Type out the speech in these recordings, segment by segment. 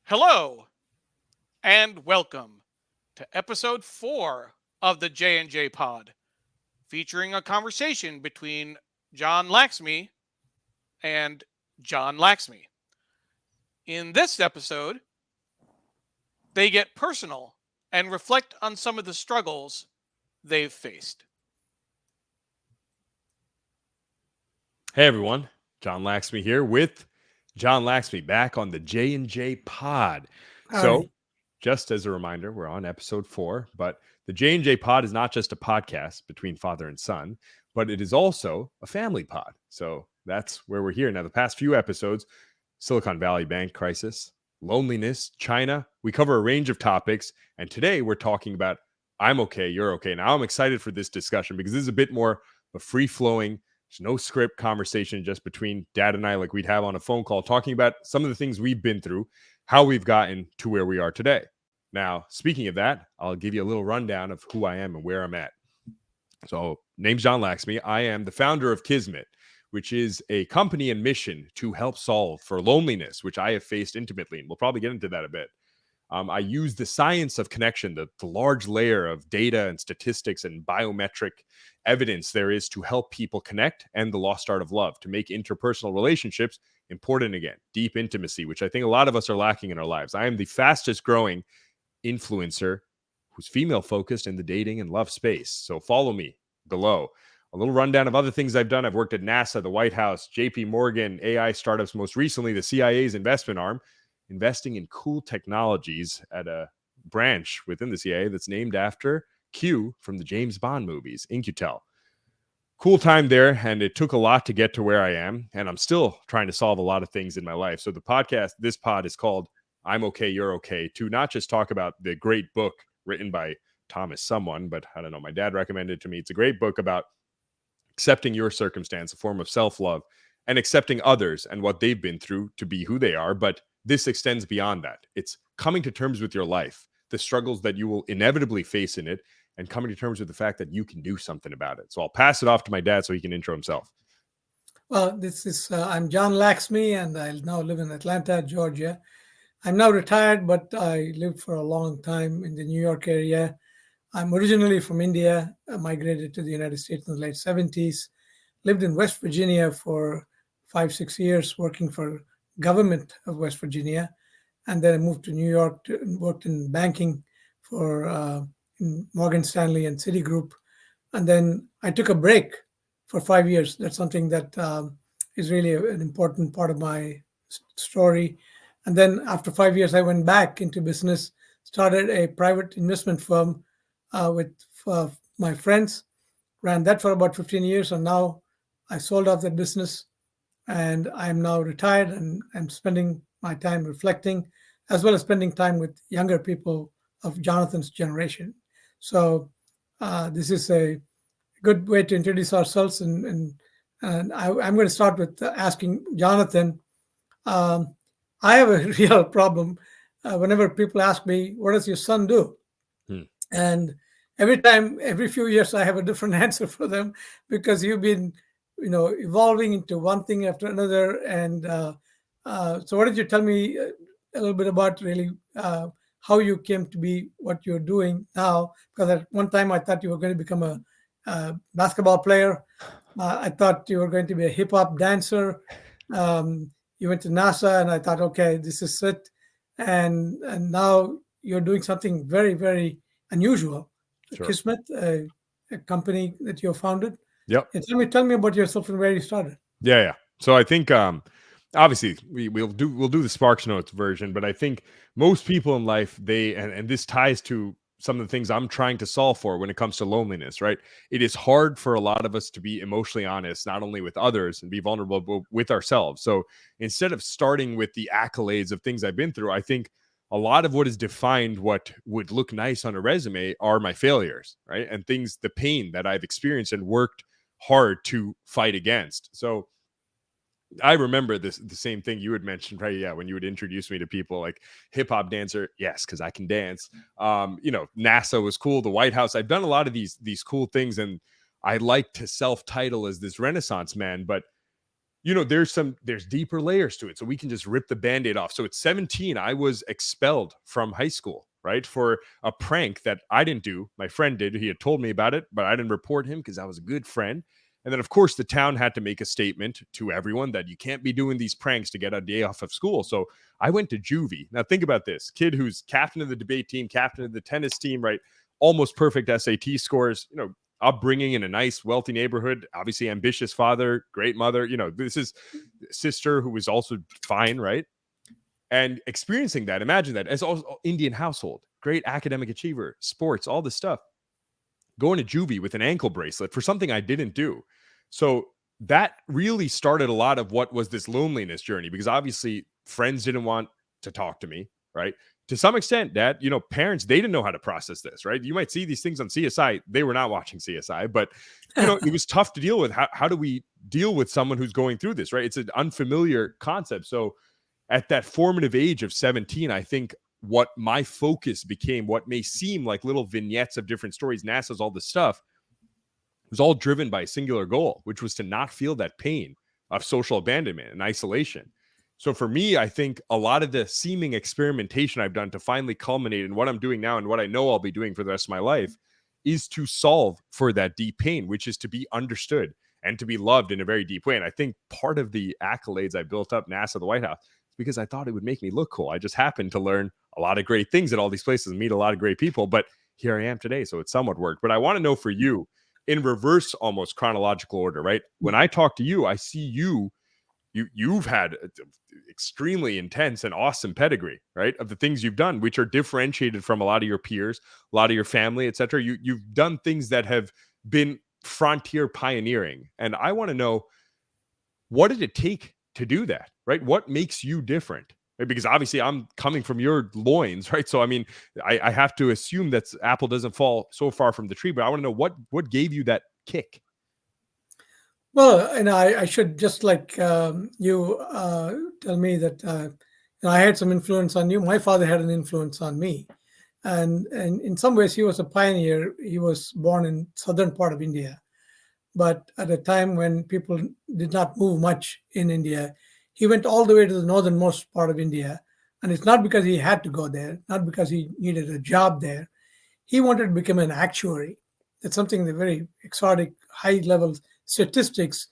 Hello and welcome to episode 4 of the J&J Pod, featuring a conversation between John Laxmi and John Laxmi. In this episode, they get personal and reflect on some of the struggles they've faced. Hey everyone, John Laxmi here with John Laxmi back on the J&J Pod. Howdy. So, just as a reminder, we're on episode 4, but the J&J Pod is not just a podcast between father and son, but it is also a family pod. So, that's where we're here. Now, the past few episodes, Silicon Valley Bank crisis, loneliness, China, we cover a range of topics, and today we're talking about I'm okay, you're okay. Now, I'm excited for this discussion because this is a bit more of a free-flowing, there's no script conversation just between dad and I, like we'd have on a phone call, talking about some of the things we've been through, how we've gotten to where we are today. Now, speaking of that, I'll give you a little rundown of who I am and where I'm at. So, name's John Laxmi. I am the founder of Kismet, which is a company and mission to help solve for loneliness, which I have faced intimately. And we'll probably get into that a bit. I use the science of connection, the large layer of data and statistics and biometric evidence there is to help people connect, and the lost art of love to make interpersonal relationships important again, deep intimacy, which I think a lot of us are lacking in our lives. I am the fastest growing influencer who's female focused in the dating and love space. So follow me below. A little rundown of other things I've done. I've worked at NASA, the White House, JP Morgan, AI startups, most recently the CIA's investment arm, investing in cool technologies at a branch within the CIA that's named after Q from the James Bond movies, Incutel. Cool time there, and it took a lot to get to where I am, and I'm still trying to solve a lot of things in my life. So the podcast, this pod is called I'm Okay, You're Okay, to not just talk about the great book written by Thomas someone, but I don't know, my dad recommended it to me. It's a great book about accepting your circumstance, a form of self-love, and accepting others and what they've been through to be who they are, but this extends beyond that. It's coming to terms with your life, the struggles that you will inevitably face in it, and coming to terms with the fact that you can do something about it. So I'll pass it off to my dad so he can intro himself. Well, I'm John Laxmi, and I now live in Atlanta, Georgia. I'm now retired, but I lived for a long time in the New York area. I'm originally from India. I migrated to the United States in the late 70s. Lived in West Virginia for 5-6 years, working for government of West Virginia. And then I moved to New York and worked in banking for in Morgan Stanley and Citigroup. And then I took a break for 5 years. That's something that is really an important part of my story. And then after 5 years, I went back into business, started a private investment firm with my friends, ran that for about 15 years. And now I sold off that business, and I'm now retired, and I'm spending my time reflecting, as well as spending time with younger people of Jonathan's generation. So this is a good way to introduce ourselves, and I'm going to start with asking Jonathan. Um, I have a real problem whenever people ask me, "What does your son do?" Hmm. And every few years, I have a different answer for them, because you've been, evolving into one thing after another. And so, why don't you tell me a little bit about really how you came to be what you're doing now? Because at one time, I thought you were going to become a basketball player. I thought you were going to be a hip hop dancer. You went to NASA, and I thought, okay, this is it. And now you're doing something very, very unusual. Sure. Kismet, a company that you founded. Yep. And tell me about yourself and where you started. Yeah. So I think obviously we'll do the Sparks Notes version, but I think most people in life, and this ties to some of the things I'm trying to solve for when it comes to loneliness, right? It is hard for a lot of us to be emotionally honest, not only with others and be vulnerable, but with ourselves. So instead of starting with the accolades of things I've been through, I think a lot of what has defined what would look nice on a resume are my failures, right? And things, the pain that I've experienced and worked hard to fight against. So I remember the same thing you had mentioned, right? Yeah, when you would introduce me to people like hip hop dancer, yes, because I can dance. NASA was cool. The White House. I've done a lot of these cool things, and I like to self-title as this Renaissance man. But there's deeper layers to it. So we can just rip the band-aid off. So at 17, I was expelled from high school, right? For a prank that I didn't do. My friend did. He had told me about it, but I didn't report him because I was a good friend. And then, of course, the town had to make a statement to everyone that you can't be doing these pranks to get a day off of school. So I went to juvie. Now, think about this kid who's captain of the debate team, captain of the tennis team, right? Almost perfect SAT scores, upbringing in a nice, wealthy neighborhood, obviously ambitious father, great mother. This is sister who was also fine, right? And experiencing that, imagine that as also Indian household, great academic achiever, sports, all this stuff. Going to juvie with an ankle bracelet for something I didn't do. So that really started a lot of what was this loneliness journey, because obviously friends didn't want to talk to me, right? To some extent, Dad, parents, they didn't know how to process this, right? You might see these things on CSI. They were not watching CSI, but it was tough to deal with. How do we deal with someone who's going through this, right? It's an unfamiliar concept. So at that formative age of 17, I think what my focus became, what may seem like little vignettes of different stories, NASA's, all this stuff, was all driven by a singular goal, which was to not feel that pain of social abandonment and isolation. So for me, I think a lot of the seeming experimentation I've done to finally culminate in what I'm doing now and what I know I'll be doing for the rest of my life is to solve for that deep pain, which is to be understood and to be loved in a very deep way. And I think part of the accolades I built up, NASA, the White House, is because I thought it would make me look cool. I just happened to learn a lot of great things at all these places and meet a lot of great people. But here I am today. So it somewhat worked. But I want to know for you, in reverse, almost chronological order, right? When I talk to you, I see you've had extremely intense and awesome pedigree, right? Of the things you've done, which are differentiated from a lot of your peers, a lot of your family, etc. You've done things that have been frontier pioneering. And I want to know, what did it take to do that, right? What makes you different? Right? Because obviously I'm coming from your loins, right? So, I mean, I have to assume that apple doesn't fall so far from the tree, but I want to know what gave you that kick? Well, and I should just like you tell me that I had some influence on you. My father had an influence on me, and in some ways he was a pioneer. He was born in southern part of India, but at a time when people did not move much in India, he went all the way to the northernmost part of India, and it's not because he had to go there, not because he needed a job there. He wanted to become an actuary. That's something that very exotic, high level statistics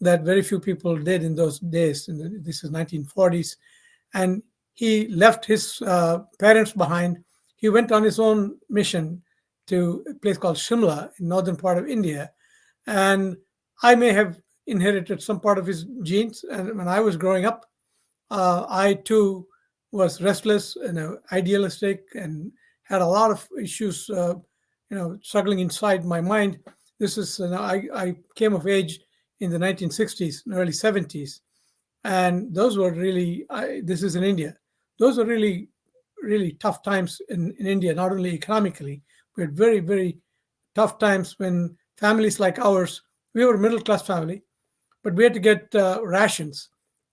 that very few people did in those days. And this is 1940s. And he left his parents behind. He went on his own mission to a place called Shimla in northern part of India. And I may have inherited some part of his genes. And when I was growing up, I too was restless and idealistic and had a lot of issues, struggling inside my mind. This is, I came of age in the 1960s, early 70s, and those were really, this is in India, those were really, really tough times in India, not only economically, but very, very tough times when families like ours, we were a middle class family, but we had to get rations.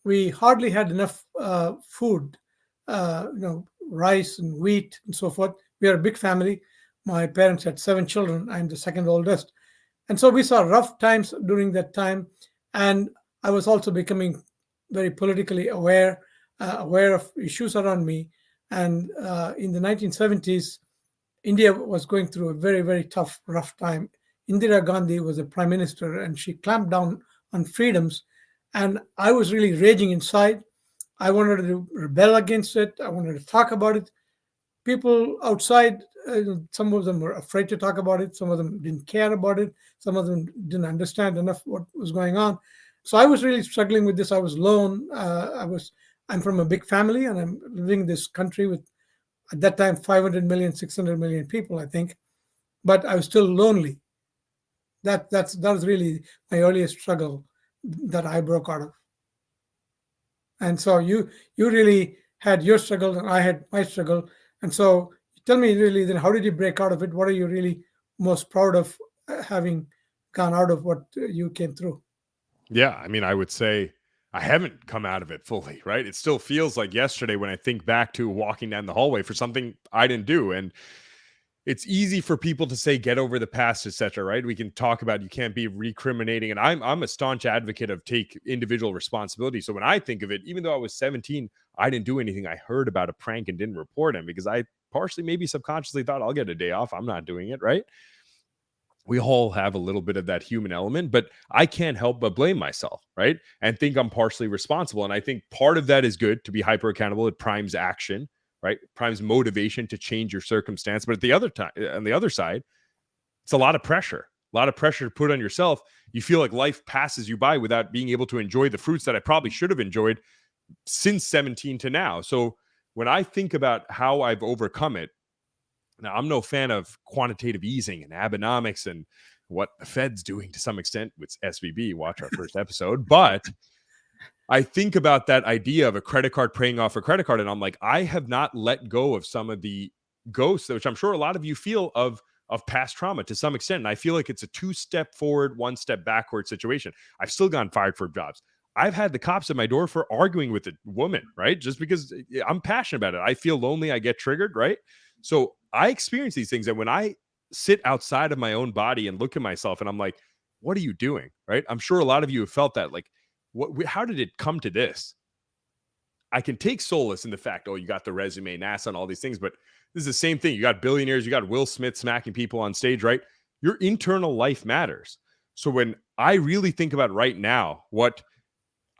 We hardly had enough food, rice and wheat and so forth. We are a big family. My parents had 7 children. I'm the second oldest. And so we saw rough times during that time. And I was also becoming very politically aware, aware of issues around me. And in the 1970s, India was going through a very, very tough, rough time. Indira Gandhi was a prime minister and she clamped down on freedoms. And I was really raging inside. I wanted to rebel against it. I wanted to talk about it. People outside, some of them were afraid to talk about it. Some of them didn't care about it. Some of them didn't understand enough what was going on. So I was really struggling with this. I was alone. I'm from a big family and I'm living in this country with, at that time, 500 million, 600 million people, I think. But I was still lonely. That was really my earliest struggle that I broke out of. And so you really had your struggle and I had my struggle. And so tell me really then, how did you break out of it? What are you really most proud of having gone out of what you came through? Yeah, I mean, I would say I haven't come out of it fully, right? It still feels like yesterday when I think back to walking down the hallway for something I didn't do. And it's easy for people to say get over the past, etc. Right? We can talk about you can't be recriminating, and I'm a staunch advocate of take individual responsibility. So when I think of it, even though I was 17, I didn't do anything. I heard about a prank and didn't report him because I partially, maybe subconsciously, thought I'll get a day off. I'm not doing it, right? We all have a little bit of that human element, but I can't help but blame myself, right? And think I'm partially responsible. And I think part of that is good to be hyper accountable. It primes action, right? Primes motivation to change your circumstance. But at the other time, on the other side, it's a lot of pressure to put on yourself. You feel like life passes you by without being able to enjoy the fruits that I probably should have enjoyed since 17 to now. So when I think about how I've overcome it, now, I'm no fan of quantitative easing and Abenomics and what the Fed's doing to some extent with SVB. Watch our first episode. But I think about that idea of a credit card paying off a credit card. And I'm like, I have not let go of some of the ghosts, which I'm sure a lot of you feel of past trauma to some extent. And I feel like it's a 2-step forward, 1-step backward situation. I've still gotten fired for jobs. I've had the cops at my door for arguing with a woman, right? Just because I'm passionate about it. I feel lonely. I get triggered, right? So I experience these things. And when I sit outside of my own body and look at myself and I'm like, what are you doing? Right. I'm sure a lot of you have felt that. Like, how did it come to this? I can take solace in the fact, oh, you got the resume, NASA, and all these things. But this is the same thing. You got billionaires, you got Will Smith smacking people on stage, right? Your internal life matters. So when I really think about right now, what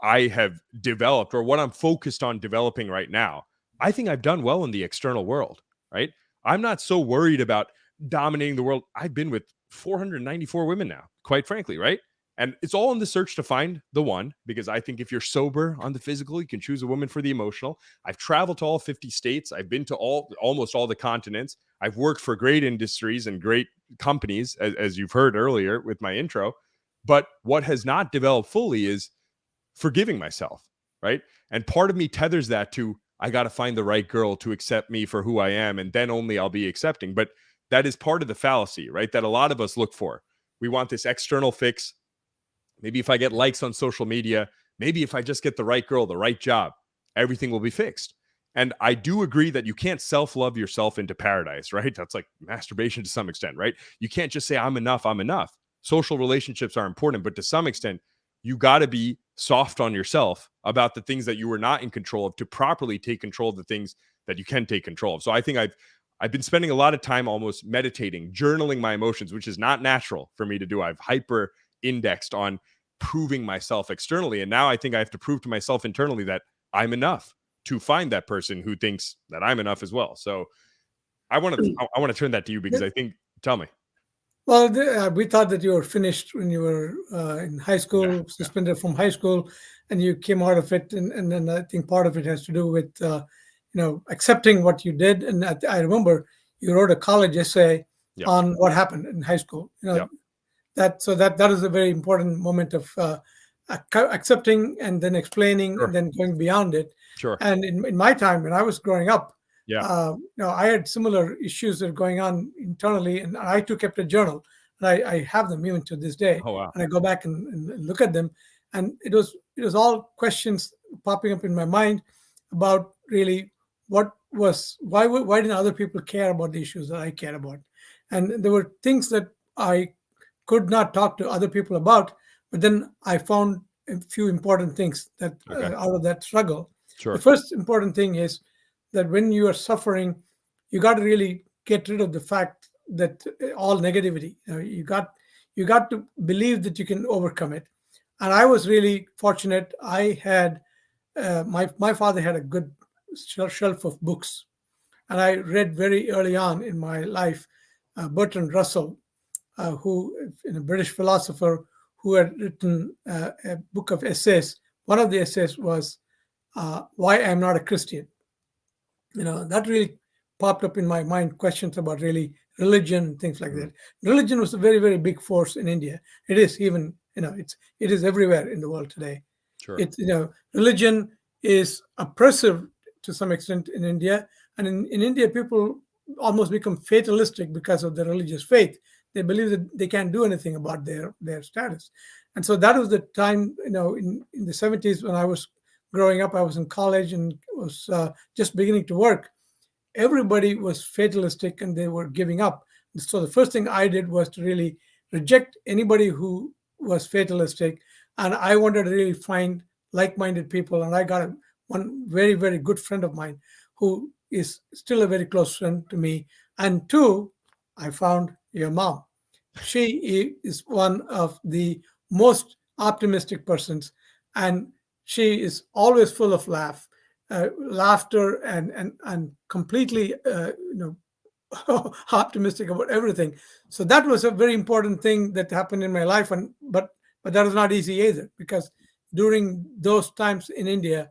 I have developed or what I'm focused on developing right now, I think I've done well in the external world. Right? I'm not so worried about dominating the world. I've been with 494 women now, quite frankly, right? And it's all in the search to find the one, because I think if you're sober on the physical, you can choose a woman for the emotional. I've traveled to all 50 states. I've been to almost all the continents. I've worked for great industries and great companies, as you've heard earlier with my intro. But what has not developed fully is forgiving myself, right? And part of me tethers that to, I got to find the right girl to accept me for who I am, and then only I'll be accepting. But that is part of the fallacy, right? That a lot of us look for. We want this external fix. Maybe if I get likes on social media, maybe if I just get the right girl, the right job, everything will be fixed. And I do agree that you can't self-love yourself into paradise, right? That's like masturbation to some extent, right? You can't just say, I'm enough, I'm enough. Social relationships are important, but to some extent, you got to be soft on yourself about the things that you were not in control of to properly take control of the things that you can take control of. So I think I've been spending a lot of time almost meditating, journaling my emotions, which is not natural for me to do. I've hyper indexed on proving myself externally. And now I think I have to prove to myself internally that I'm enough to find that person who thinks that I'm enough as well. So I want to turn that to you because I think, tell me. Well, we thought that you were finished when you were in high school, suspended from high school, and you came out of it. And then I think part of it has to do with, accepting what you did. And I remember you wrote a college essay on what happened in high school. That is a very important moment of accepting and then explaining and then going beyond it. Sure. And in my time, when I was growing up, I had similar issues that were going on internally, and I too kept a journal, and I have them even to this day. Oh, wow. And I go back and look at them, and it was all questions popping up in my mind about really why didn't other people care about the issues that I cared about, and there were things that I could not talk to other people about, but then I found a few important things that out of that struggle. Sure. The first important thing is that when you are suffering, you got to really get rid of the fact that all negativity. You got to believe that you can overcome it. And I was really fortunate. I had my father had a good shelf of books, and I read very early on in my life Bertrand Russell, who a British philosopher who had written a book of essays. One of the essays was "Why I'm Not a Christian." That really popped up in my mind, questions about really religion, things like that. Religion was a very, very big force in India. It is even, it is everywhere in the world today. Sure. Religion is oppressive to some extent in India. And in India, people almost become fatalistic because of their religious faith. They believe that they can't do anything about their status. And so that was the time, in the 70s when I was growing up. I was in college and was just beginning to work. everybody was fatalistic and they were giving up. So the first thing I did was to really reject anybody who was fatalistic, and I wanted to really find like-minded people. And I got one very, very good friend of mine who is still a very close friend to me. And two, I found your mom. She is one of the most optimistic persons, and she is always full of laughter, and completely optimistic about everything. So that was a very important thing that happened in my life, and but that was not easy either, because during those times in India,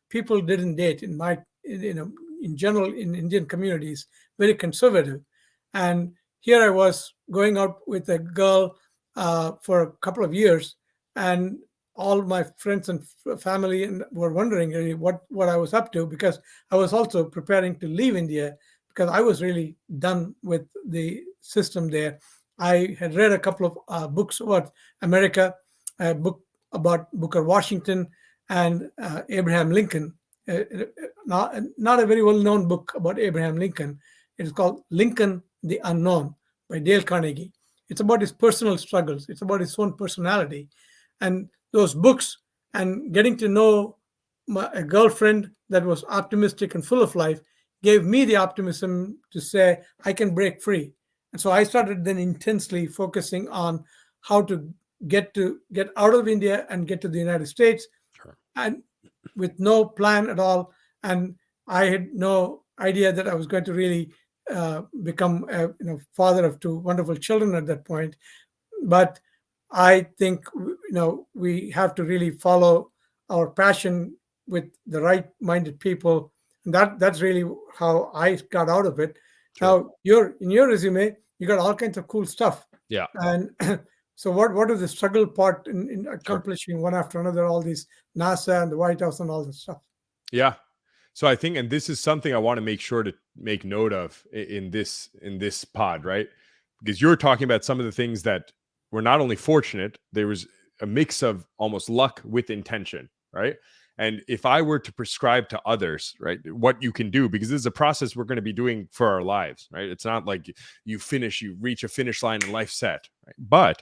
people didn't date. In general, in Indian communities, very conservative. And here I was going out with a girl for a couple of years, and all my friends and family were wondering really what I was up to, because I was also preparing to leave India, because I was really done with the system there. I had read a couple of books about America, a book about Booker Washington and Abraham Lincoln. Not a very well-known book about Abraham Lincoln. It is called Lincoln the Unknown by Dale Carnegie. It's about his personal struggles. It's about his own personality. And those books, and getting to know a girlfriend that was optimistic and full of life, gave me the optimism to say I can break free. And so I started then intensely focusing on how to get out of India and get to the United States. Sure. And with no plan at all. And I had no idea that I was going to really become a father of two wonderful children at that point. But I think we have to really follow our passion with the right-minded people, and that's really how I got out of it. Sure. Now, in your resume, you got all kinds of cool stuff. Yeah. And so what is the struggle part in accomplishing one after another, all these NASA and the White House and all this stuff? Yeah. So I think, and this is something I want to make sure to make note of in this pod, right? Because you're talking about some of the things that were not only fortunate, there was a mix of almost luck with intention, right? And if I were to prescribe to others, right, what you can do, because this is a process we're going to be doing for our lives, right? It's not like you reach a finish line and life's set, right? But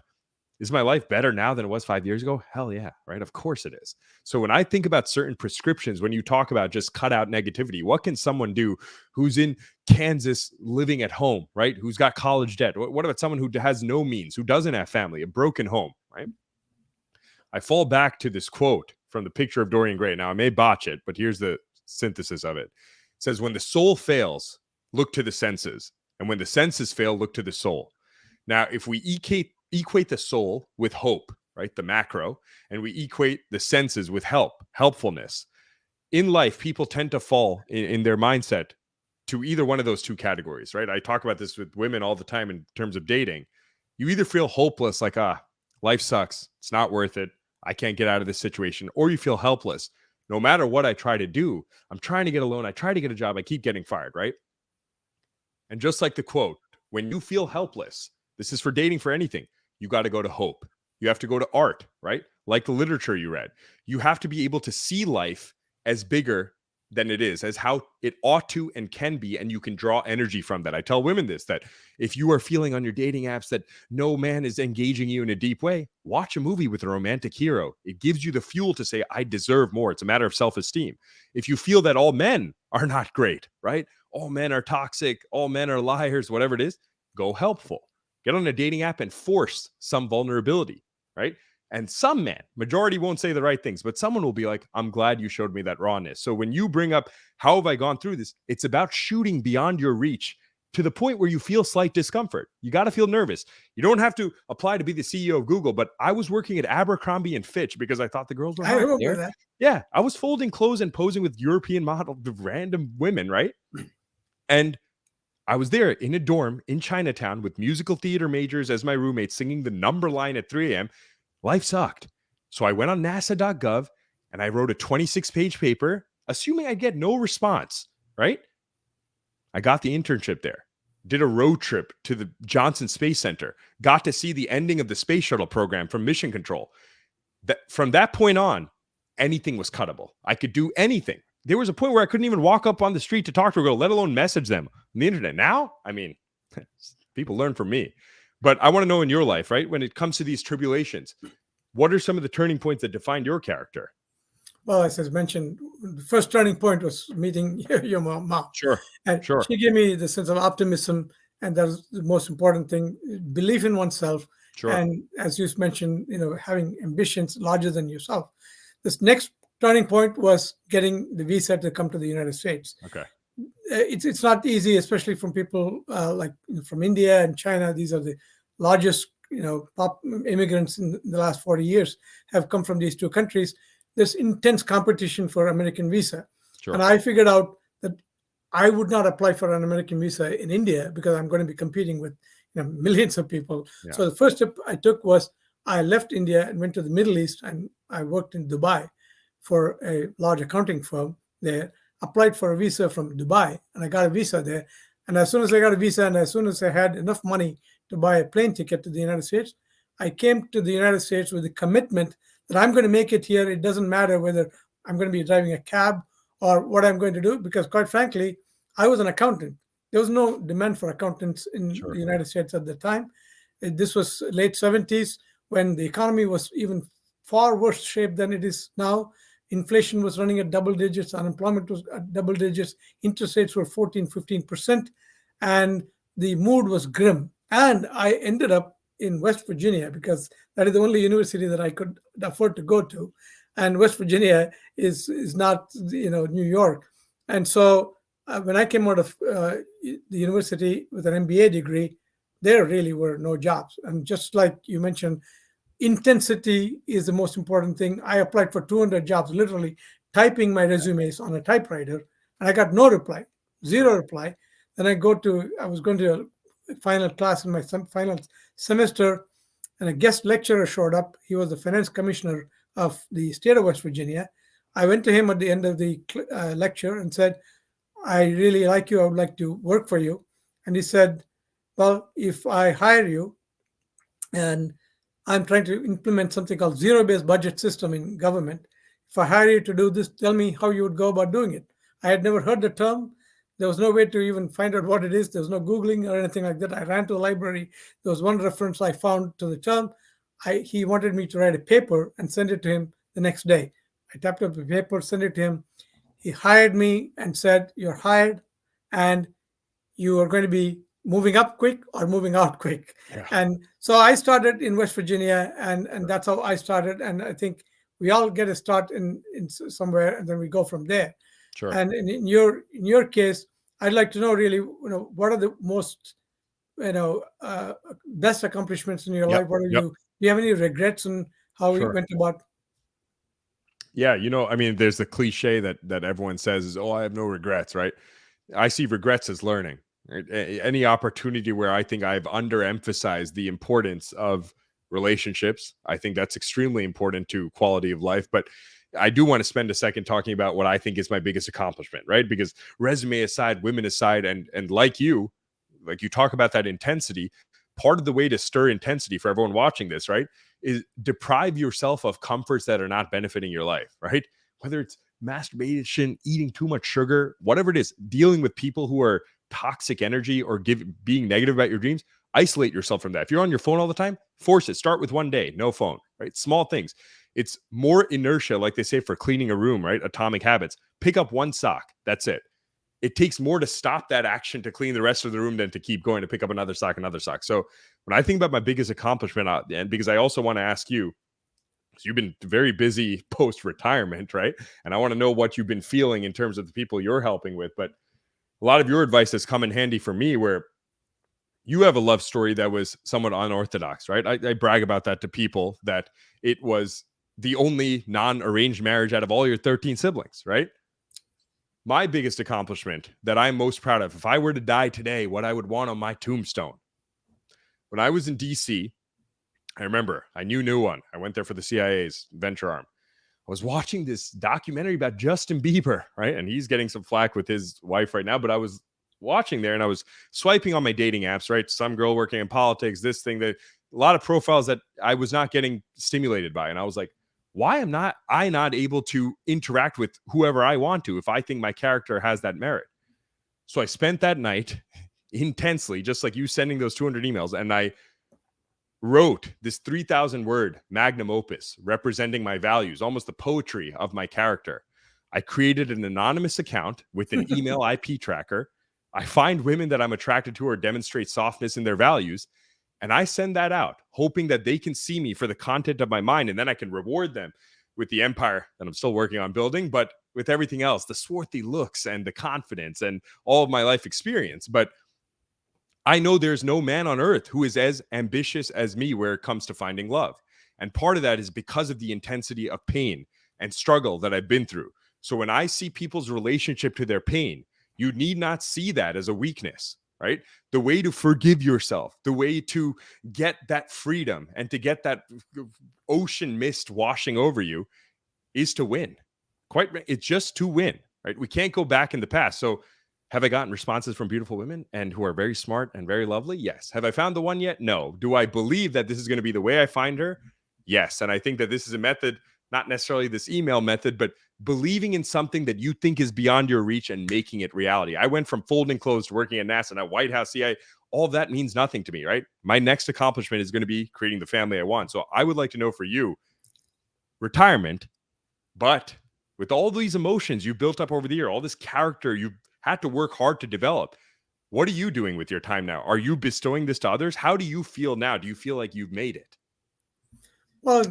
is my life better now than it was 5 years ago? Hell yeah, right? Of course it is. So when I think about certain prescriptions, when you talk about just cut out negativity, what can someone do who's in Kansas living at home, right? Who's got college debt? What about someone who has no means, who doesn't have family, a broken home, right? I fall back to this quote from The Picture of Dorian Gray. Now, I may botch it, but here's the synthesis of it. It says, when the soul fails, look to the senses. And when the senses fail, look to the soul. Now, if we equate the soul with hope, right, the macro, and we equate the senses with helpfulness, in life, people tend to fall in their mindset to either one of those two categories, right? I talk about this with women all the time in terms of dating. You either feel hopeless, like, life sucks, it's not worth it, I can't get out of this situation, or you feel helpless. No matter what I try to do, I'm trying to get a loan, I try to get a job, I keep getting fired, right? And just like the quote, when you feel helpless, this is for dating, for anything, you got to go to hope. You have to go to art, right? Like the literature you read. You have to be able to see life as bigger than it is, as how it ought to and can be, and you can draw energy from that. I tell women this, that if you are feeling on your dating apps that no man is engaging you in a deep way, watch a movie with a romantic hero. It gives you the fuel to say, I deserve more. It's a matter of self-esteem. If you feel that all men are not great, right? All men are toxic, all men are liars, whatever it is, go helpful. Get on a dating app and force some vulnerability, right? And some men, majority won't say the right things, but someone will be like, I'm glad you showed me that rawness. So when you bring up, how have I gone through this? It's about shooting beyond your reach to the point where you feel slight discomfort. You got to feel nervous. You don't have to apply to be the CEO of Google, but I was working at Abercrombie and Fitch because I thought the girls were hot. I remember that. Yeah, I was folding clothes and posing with European model, random women, right? And I was there in a dorm in Chinatown with musical theater majors as my roommates singing the number line at 3 a.m. Life sucked. So I went on nasa.gov and I wrote a 26-page paper, assuming I'd get no response, right? I got the internship there, did a road trip to the Johnson Space Center, got to see the ending of the space shuttle program from Mission Control. From that point on, anything was cuttable. I could do anything. there was a point where I couldn't even walk up on the street to talk to a girl, let alone message them on the internet. Now, I mean, people learn from me. But I want to know in your life, right, when it comes to these tribulations, what are some of the turning points that defined your character? Well, as I mentioned, the first turning point was meeting your mom. Sure. And Sure. she gave me the sense of optimism, and that's the most important thing, belief in oneself. Sure. And as you mentioned, having ambitions larger than yourself. This next turning point was getting the visa to come to the United States. Okay. It's not easy, especially from people from India and China. These are the largest immigrants in the last 40 years have come from these two countries. There's intense competition for American visa. Sure. And I figured out that I would not apply for an American visa in India because I'm going to be competing with millions of people. Yeah. So the first step I took was I left India and went to the Middle East, and I worked in Dubai for a large accounting firm there, applied for a visa from Dubai, and I got a visa there. And as soon as I got a visa and as soon as I had enough money to buy a plane ticket to the United States, I came to the United States with a commitment that I'm going to make it here. It doesn't matter whether I'm going to be driving a cab or what I'm going to do, because quite frankly, I was an accountant. There was no demand for accountants in Sure. the United States at the time. This was late 70s when the economy was even far worse shape than it is now. Inflation was running at double digits. Unemployment was at double digits. Interest rates were 14, 15%. And the mood was grim. And I ended up in West Virginia because that is the only university that I could afford to go to. And West Virginia is not, New York. And so when I came out of the university with an MBA degree, there really were no jobs. And just like you mentioned, intensity is the most important thing. I applied for 200 jobs, literally typing my resumes on a typewriter, and I got no reply, zero reply. Then I was going to a final class in my final semester, and a guest lecturer showed up. He was the finance commissioner of the state of West Virginia. I went to him at the end of the lecture and said, I really like you. I would like to work for you. And he said, well, if I hire you, and I'm trying to implement something called zero-based budget system in government. If I hire you to do this, tell me how you would go about doing it. I had never heard the term. There was no way to even find out what it is. There was no Googling or anything like that. I ran to the library. There was one reference I found to the term. He wanted me to write a paper and send it to him the next day. I typed up the paper, sent it to him. He hired me and said, you're hired, and you are going to be moving up quick or moving out quick. Yeah. And so I started in West Virginia, and that's how I started. And I think we all get a start in somewhere, and then we go from there. Sure. And in your case, I'd like to know really, what are the most, best accomplishments in your life? What are do you have any regrets on how you went about? Yeah, I mean, there's the cliche that everyone says is, oh, I have no regrets, right? I see regrets as learning. Right? Any opportunity where I think I've underemphasized the importance of relationships, I think that's extremely important to quality of life. But I do want to spend a second talking about what I think is my biggest accomplishment, right? Because resume aside, women aside, and like you talk about that intensity, part of the way to stir intensity for everyone watching this, right, is deprive yourself of comforts that are not benefiting your life, right? Whether it's masturbation, eating too much sugar, whatever it is, dealing with people who are toxic energy or being negative about your dreams, isolate yourself from that. If you're on your phone all the time, force it. Start with one day, no phone, right? Small things. It's more inertia, like they say for cleaning a room, right? Atomic habits. Pick up one sock. That's it. It takes more to stop that action to clean the rest of the room than to keep going to pick up another sock. So when I think about my biggest accomplishment, and because I also want to ask you, because you've been very busy post-retirement, right? And I want to know what you've been feeling in terms of the people you're helping with. But a lot of your advice has come in handy for me, where you have a love story that was somewhat unorthodox, right? I brag about that to people, that it was the only non-arranged marriage out of all your 13 siblings, right? My biggest accomplishment that I'm most proud of, if I were to die today, what I would want on my tombstone. When I was in DC, I remember I knew one. I went there for the CIA's venture arm. I was watching this documentary about Justin Bieber, right? And he's getting some flack with his wife right now, but I was watching there and I was swiping on my dating apps, right? Some girl working in politics, this thing, that a lot of profiles that I was not getting stimulated by. And I was like, why am I not able to interact with whoever I want to if I think my character has that merit? So I spent that night intensely, just like you sending those 200 emails, and I wrote this 3,000 word magnum opus representing my values, almost the poetry of my character. I created an anonymous account with an email IP tracker. I find women that I'm attracted to or demonstrate softness in their values, and I send that out, hoping that they can see me for the content of my mind, and then I can reward them with the empire that I'm still working on building, but with everything else, the swarthy looks and the confidence and all of my life experience. But I know there's no man on earth who is as ambitious as me where it comes to finding love. And part of that is because of the intensity of pain and struggle that I've been through. So when I see people's relationship to their pain, you need not see that as a weakness, right? The way to forgive yourself, the way to get that freedom and to get that ocean mist washing over you is to win. It's just to win, right? We can't go back in the past. So have I gotten responses from beautiful women and who are very smart and very lovely? Yes. Have I found the one yet? No. Do I believe that this is going to be the way I find her? Yes. And I think that this is a method, not necessarily this email method, but believing in something that you think is beyond your reach and making it reality. I went from folding clothes to working at NASA and at White House, CIA. All of that means nothing to me, right? My next accomplishment is going to be creating the family I want. So I would like to know for you, retirement, but with all these emotions you built up over the year, all this character you've had to work hard to develop, what are you doing with your time now? Are you bestowing this to others? How do you feel now? Do you feel like you've made it? Well,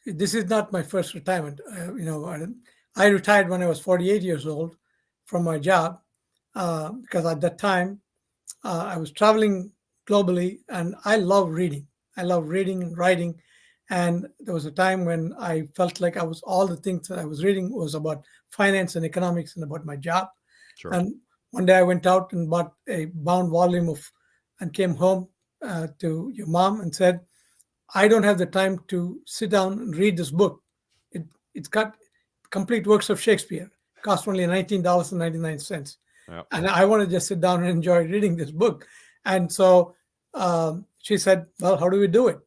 this is not my first retirement. I retired when I was 48 years old from my job because at that time I was traveling globally and I love reading. I love reading and writing. And there was a time when I felt like all the things that I was reading was about finance and economics and about my job. Sure. And one day I went out and bought a bound volume and came home to your mom and said, I don't have the time to sit down and read this book. It's got complete works of Shakespeare. It cost only $19.99. Yep. And I want to just sit down and enjoy reading this book. And so she said, well, how do we do it?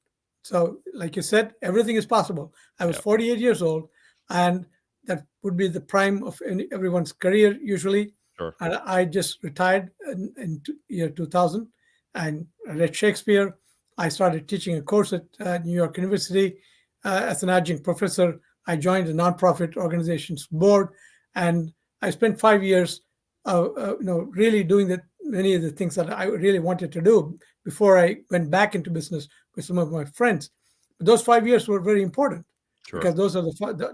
So like you said, everything is possible. I was 48 years old, and that would be the prime of everyone's career usually. Sure. And I just retired in year 2000 and I read Shakespeare. I started teaching a course at New York University as an adjunct professor. I joined a nonprofit organization's board, and I spent 5 years, really doing many of the things that I really wanted to do before I went back into business with some of my friends. But those 5 years were very important. Sure. Because those are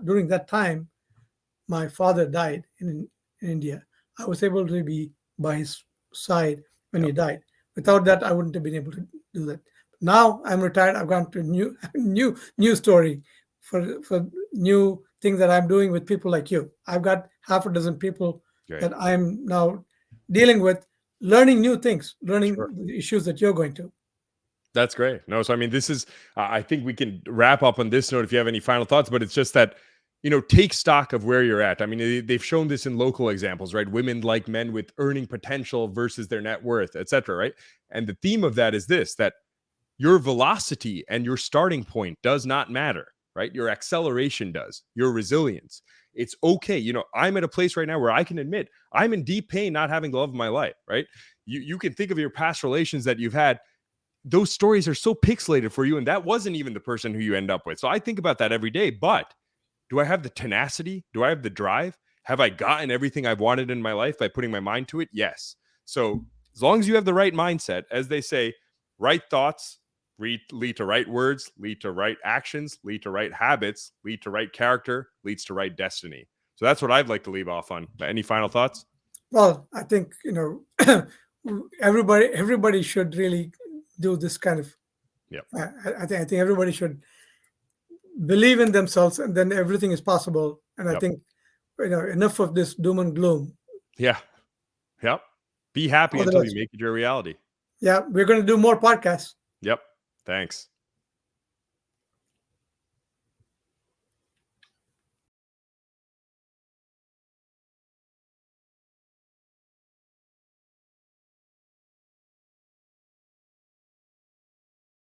during that time, my father died in India. I was able to be by his side when he died. Without that, I wouldn't have been able to do that. Now I'm retired. I've gone to a new story for new things that I'm doing with people like you. I've got half a dozen people that I'm now dealing with, learning new things, learning the issues that you're going to. That's great. No, so I mean, this is, I think we can wrap up on this note if you have any final thoughts, but it's just that, take stock of where you're at. I mean, they've shown this in local examples, right? Women like men with earning potential versus their net worth, et cetera, right? And the theme of that is this, that your velocity and your starting point does not matter, right? Your acceleration does, your resilience. It's okay. I'm at a place right now where I can admit I'm in deep pain not having the love of my life, right? You can think of your past relations that you've had. Those stories are so pixelated for you, and that wasn't even the person who you end up with. So I think about that every day, but do I have the tenacity? Do I have the drive? Have I gotten everything I've wanted in my life by putting my mind to it? Yes. So as long as you have the right mindset, as they say, right thoughts lead to right words, lead to right actions, lead to right habits, lead to right character, leads to right destiny. So that's what I'd like to leave off on. Any final thoughts? Well, I think, everybody should really do this kind of. I think everybody should believe in themselves, and then everything is possible. And I think enough of this doom and gloom. Yeah. Yep. Be happy until you make it your reality. Yeah, we're going to do more podcasts. Yep. Thanks.